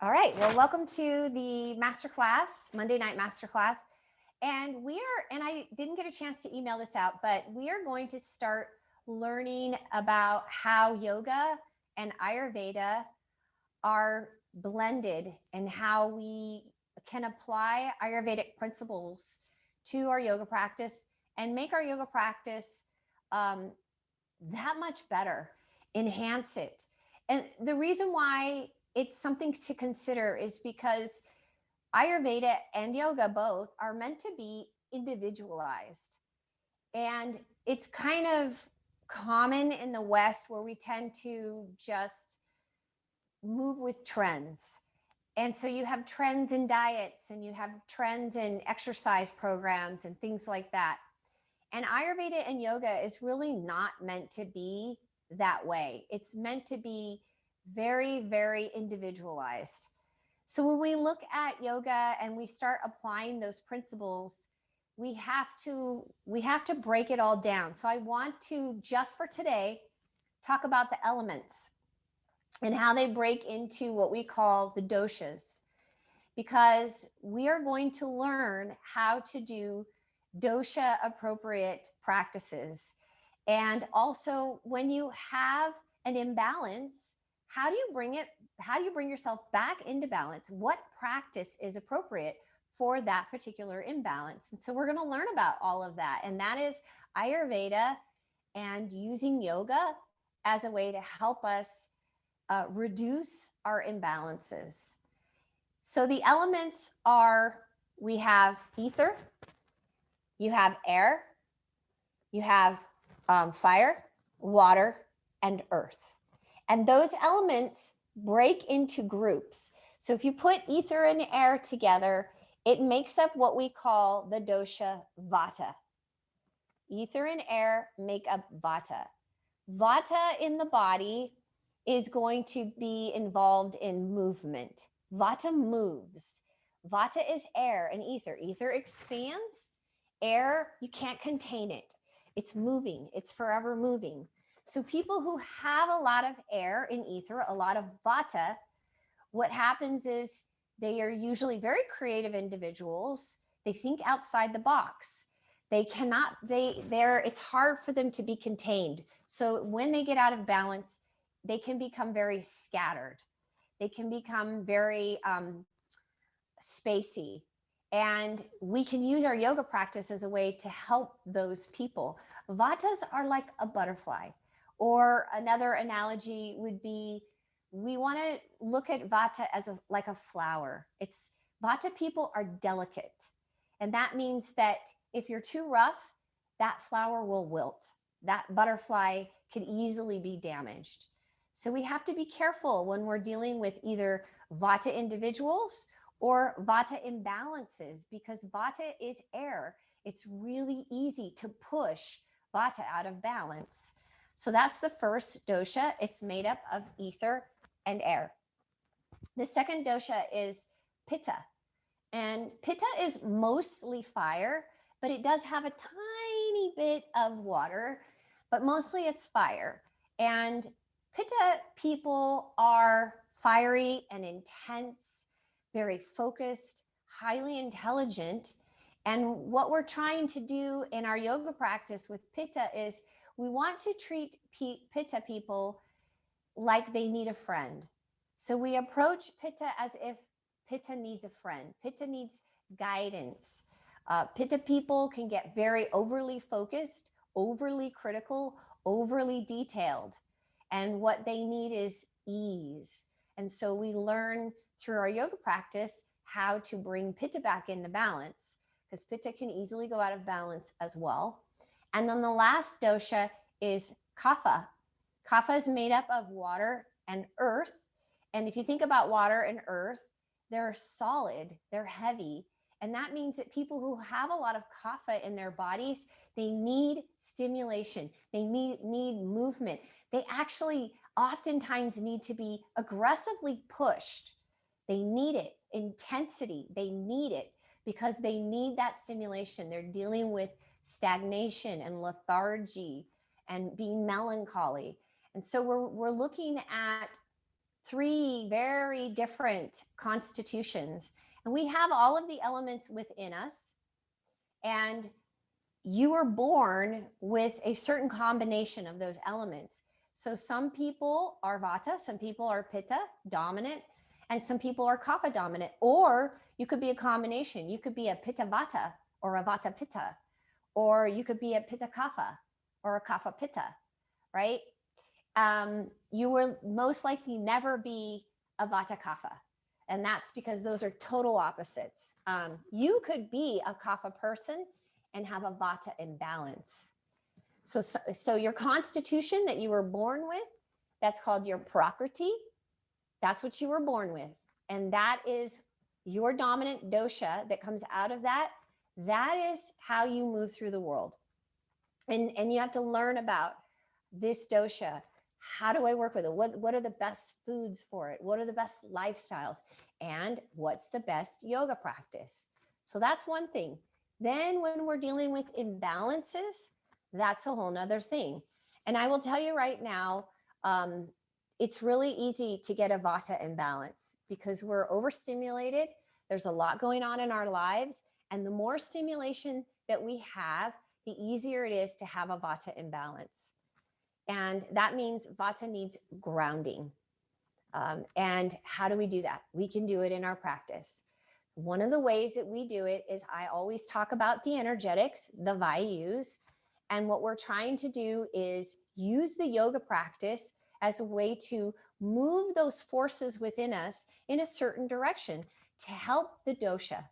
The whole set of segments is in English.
All right, well, welcome to the masterclass, Monday night masterclass. And I didn't get a chance to email this out, but we are going to start learning about how yoga and Ayurveda are blended and how we can apply Ayurvedic principles to our yoga practice and make our yoga practice um, that much better, enhance it. And the reason why it's something to consider is because Ayurveda and yoga both are meant to be individualized. And it's kind of common in the West where we tend to just move with trends. And so you have trends in diets and you have trends in exercise programs and things like that. And Ayurveda and yoga is really not meant to be that way. It's meant to be very, very individualized. So when we look at yoga and we start applying those principles, we have to break it all down. So I want to, just for today, talk about the elements and how they break into what we call the doshas, because we are going to learn how to do dosha appropriate practices. And also, when you have an imbalance, how do you bring yourself back into balance? What practice is appropriate for that particular imbalance? And so we're going to learn about all of that. And that is Ayurveda and using yoga as a way to help us reduce our imbalances. So the elements are, we have ether, you have air, you have fire, water, and earth. And those elements break into groups. So if you put ether and air together, it makes up what we call the dosha vata. Ether and air make up vata. Vata in the body is going to be involved in movement. Vata moves. Vata is air and ether. Ether expands. Air, you can't contain it. It's moving. It's forever moving. So people who have a lot of air in ether, a lot of vata, what happens is they are usually very creative individuals. They think outside the box. It's hard for them to be contained. So when they get out of balance, they can become very scattered. They can become very spacey. And we can use our yoga practice as a way to help those people. Vatas are like a butterfly. Or another analogy would be, we want to look at vata as like a flower. Vata people are delicate. And that means that if you're too rough, that flower will wilt. That butterfly could easily be damaged. So we have to be careful when we're dealing with either vata individuals or vata imbalances, because vata is air. It's really easy to push vata out of balance. So that's the first dosha. It's made up of ether and air. The second dosha is pitta. And pitta is mostly fire, but it does have a tiny bit of water, but mostly it's fire. And pitta people are fiery and intense, very focused, highly intelligent. And what we're trying to do in our yoga practice with pitta is we want to treat pitta people like they need a friend. So we approach pitta as if pitta needs a friend. Pitta needs guidance. Pitta people can get very overly focused, overly critical, overly detailed. And what they need is ease. And so we learn through our yoga practice how to bring pitta back into balance, because pitta can easily go out of balance as well. And then the last dosha is kapha. Kapha is made up of water and earth. And if you think about water and earth, they're solid, they're heavy. And that means that people who have a lot of kapha in their bodies, they need stimulation, they need movement. They actually oftentimes need to be aggressively pushed. They need it, intensity, they need it because they need that stimulation. They're dealing with stagnation and lethargy and being melancholy. And so we're looking at three very different constitutions. And we have all of the elements within us. And you were born with a certain combination of those elements. So some people are vata, some people are pitta dominant, and some people are kapha dominant. Or you could be a combination. You could be a pitta vata or a vata pitta, or you could be a pitta kapha or a kapha pitta, right? You will most likely never be a vata kapha. And that's because those are total opposites. You could be a kapha person and have a vata imbalance. So your constitution that you were born with, that's called your prakriti. That's what you were born with. And that is your dominant dosha that comes out of that. That is how you move through the world. And you have to learn about this dosha. How do I work with it? What are the best foods for it? What are the best lifestyles? And what's the best yoga practice? So that's one thing. Then when we're dealing with imbalances, that's a whole nother thing. And I will tell you right now, it's really easy to get a vata imbalance because we're overstimulated. There's a lot going on in our lives. And the more stimulation that we have, the easier it is to have a vata imbalance. And that means vata needs grounding. And how do we do that? We can do it in our practice. One of the ways that we do it is I always talk about the energetics, the vayus. And what we're trying to do is use the yoga practice as a way to move those forces within us in a certain direction to help the dosha,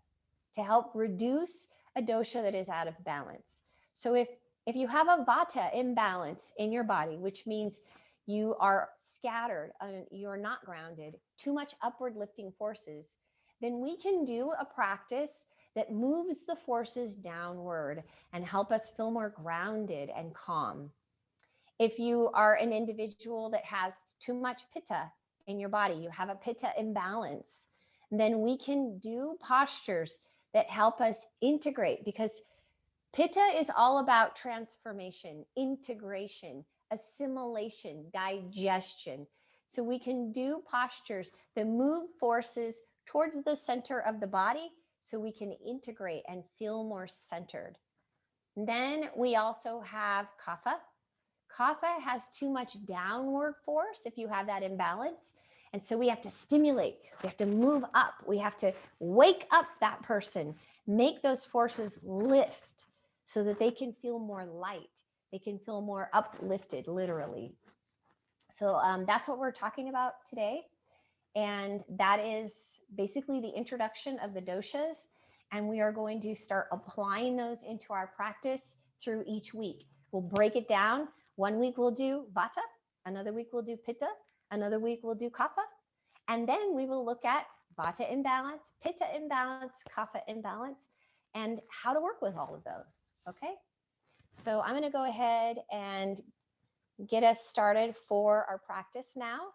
to help reduce a dosha that is out of balance. So if you have a vata imbalance in your body, which means you are scattered, you're not grounded, too much upward lifting forces, then we can do a practice that moves the forces downward and help us feel more grounded and calm. If you are an individual that has too much pitta in your body, you have a pitta imbalance, then we can do postures that help us integrate, because pitta is all about transformation, integration, assimilation, digestion. So we can do postures that move forces towards the center of the body so we can integrate and feel more centered. Then we also have kapha. Kapha has too much downward force if you have that imbalance. And so we have to stimulate, we have to move up, we have to wake up that person, make those forces lift so that they can feel more light, they can feel more uplifted, literally. So that's what we're talking about today. And that is basically the introduction of the doshas. And we are going to start applying those into our practice through each week. We'll break it down. One week we'll do vata, another week we'll do pitta, another week we'll do kapha. And then we will look at vata imbalance, pitta imbalance, kapha imbalance, and how to work with all of those. Okay. So I'm going to go ahead and get us started for our practice now.